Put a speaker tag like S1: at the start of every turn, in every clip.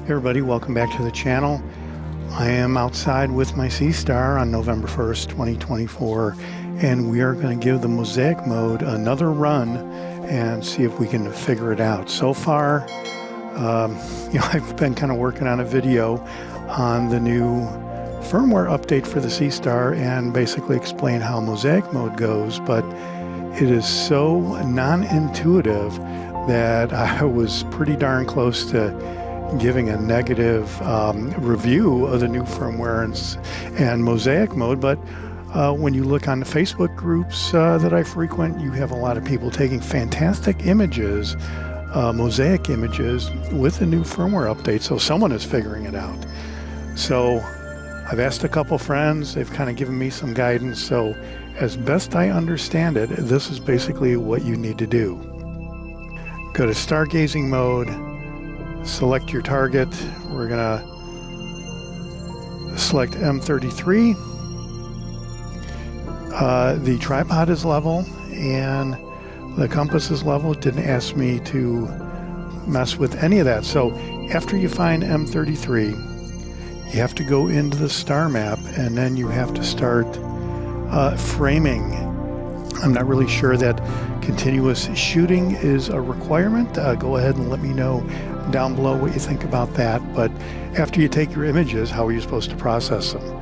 S1: Hey everybody, welcome back to the channel. I am outside with my Seestar on November 1st, 2024, and we are going to give the Mosaic mode another run and see if we can figure it out. So far, I've been kind of working on a video on the new firmware update for the Seestar and basically explain how Mosaic mode goes, but it is so non-intuitive that I was pretty darn close to giving a negative review of the new firmware and Mosaic mode. But when you look on the Facebook groups that I frequent, you have a lot of people taking fantastic images, Mosaic images, with the new firmware update. So someone is figuring it out. So I've asked a couple friends, they've kind of given me some guidance. So as best I understand it, this is basically what you need to do. Go to stargazing mode, select your target. We're gonna select M33. The tripod is level and the compass is level. It didn't ask me to mess with any of that. So after you find M33, you have to go into the star map and then you have to start framing. I'm not really sure that continuous shooting is a requirement. Go ahead and let me know down below what you think about that. But after you take your images, how are you supposed to process them?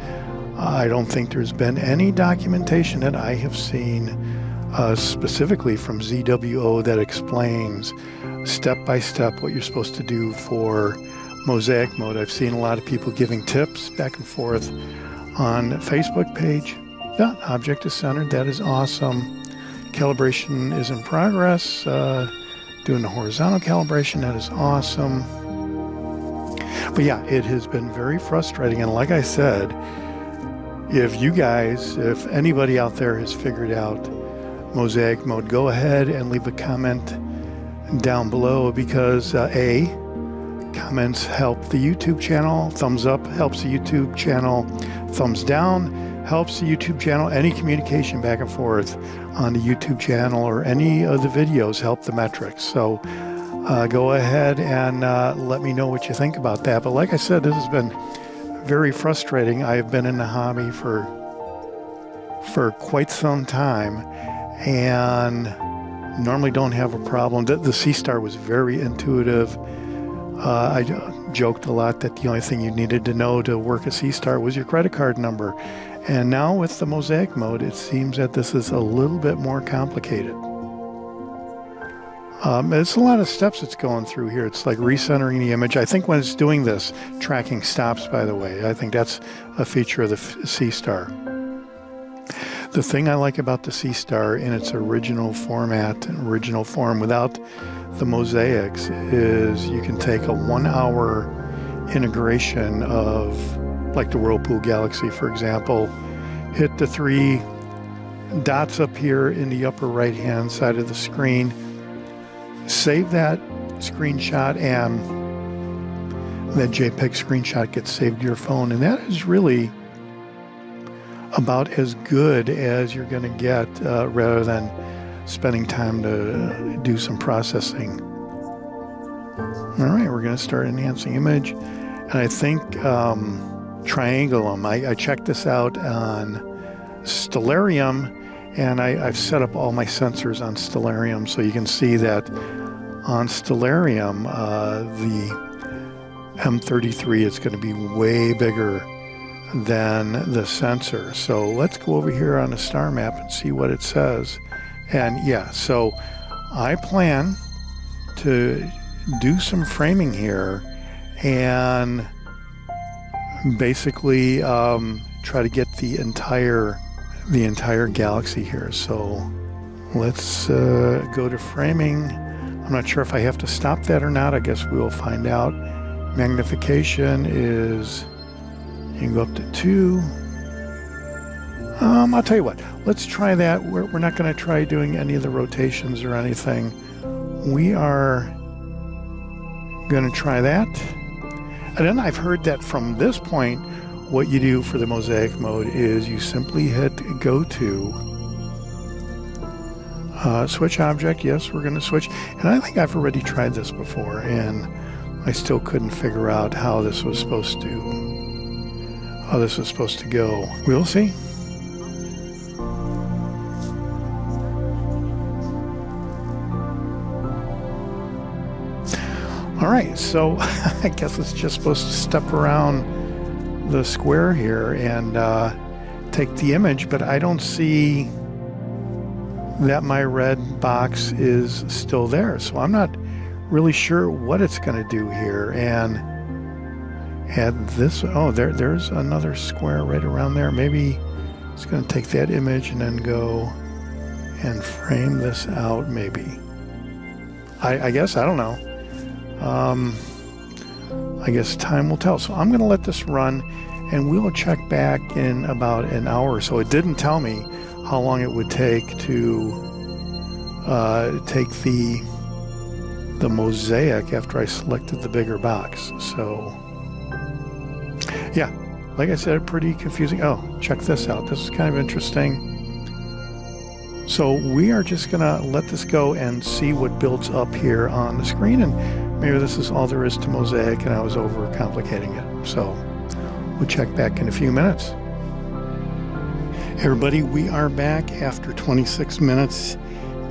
S1: I don't think there's been any documentation that I have seen specifically from ZWO that explains step by step what you're supposed to do for Mosaic mode. I've seen a lot of people giving tips back and forth on Facebook page. Yeah, object is centered. That is awesome. Calibration is in progress. Doing the horizontal calibration. That is awesome. But yeah, it has been very frustrating. And like I said, if anybody out there has figured out Mosaic mode, go ahead and leave a comment down below, because comments help the YouTube channel. Thumbs up helps the YouTube channel. Thumbs down helps the YouTube channel. Any communication back and forth on the YouTube channel or any of the videos help the metrics. So go ahead and let me know what you think about that. But like I said, this has been very frustrating. I've been in the hobby for quite some time and normally don't have a problem. The Seestar was very intuitive. I joked a lot that the only thing you needed to know to work a Seestar was your credit card number. And now with the Mosaic mode, it seems that this is a little bit more complicated. It's a lot of steps it's going through here. It's like recentering the image. I think when it's doing this, tracking stops, by the way. I think that's a feature of the Seestar. The thing I like about the Seestar in its original format, original form without the mosaics, is you can take a 1 hour integration of, like the Whirlpool Galaxy, for example, hit the 3 dots up here in the upper right hand side of the screen, save that screenshot, and that JPEG screenshot gets saved to your phone. And that is really about as good as you're going to get rather than spending time to do some processing. All right, we're going to start enhancing image. And I think Triangulum, I checked this out on Stellarium, and I've set up all my sensors on Stellarium, so you can see that on Stellarium, the M33 is going to be way bigger than the sensor. So let's go over here on the star map and see what it says. And yeah, so I plan to do some framing here and basically try to get the entire galaxy here. So let's go to framing. I'm not sure if I have to stop that or not. I guess we will find out. Magnification is, you can go up to 2. I'll tell you what, let's try that. We're not going to try doing any of the rotations or anything. We are going to try that. And then I've heard that from this point, what you do for the Mosaic mode is you simply hit Goto, switch object. Yes, we're going to switch. And I think I've already tried this before. And I still couldn't figure out how this was supposed to go. We'll see. All right, so I guess it's just supposed to step around the square here and take the image, but I don't see that my red box is still there. So I'm not really sure what it's going to do here. And add this, oh, there's another square right around there. Maybe it's going to take that image and then go and frame this out, maybe. I guess, I don't know. I guess time will tell. So I'm going to let this run, and we'll check back in about an hour or so. It didn't tell me how long it would take to take the mosaic after I selected the bigger box. So yeah, like I said, pretty confusing. Oh, check this out. This is kind of interesting. So we are just gonna let this go and see what builds up here on the screen, and maybe this is all there is to Mosaic and I was overcomplicating it. So we'll check back in a few minutes. Hey everybody, we are back after 26 minutes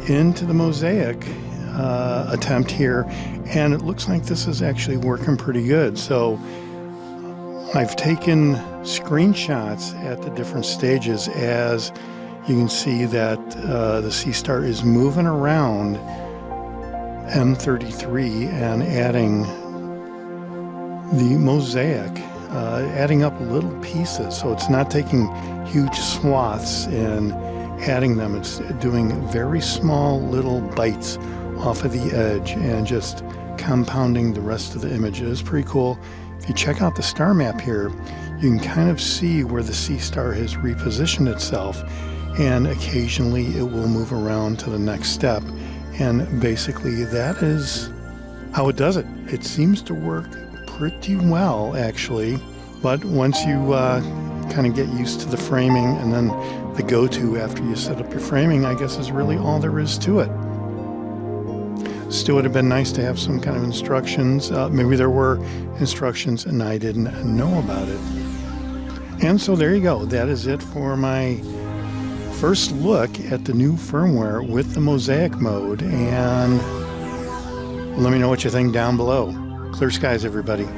S1: into the Mosaic attempt here, and it looks like this is actually working pretty good. So I've taken screenshots at the different stages. As you can see that the Seestar is moving around M33 and adding the mosaic, adding up little pieces. So it's not taking huge swaths and adding them. It's doing very small little bites off of the edge and just compounding the rest of the image. It is pretty cool. If you check out the star map here, you can kind of see where the Seestar has repositioned itself, and occasionally it will move around to the next step. And basically that is how it does it. It seems to work pretty well, actually. But once you kind of get used to the framing, and then the Goto after you set up your framing, I guess is really all there is to it. Still would have been nice to have some kind of instructions. Maybe there were instructions and I didn't know about it. And so there you go. That is it for my first look at the new firmware with the mosaic mode. And let me know what you think down below. Clear skies, everybody.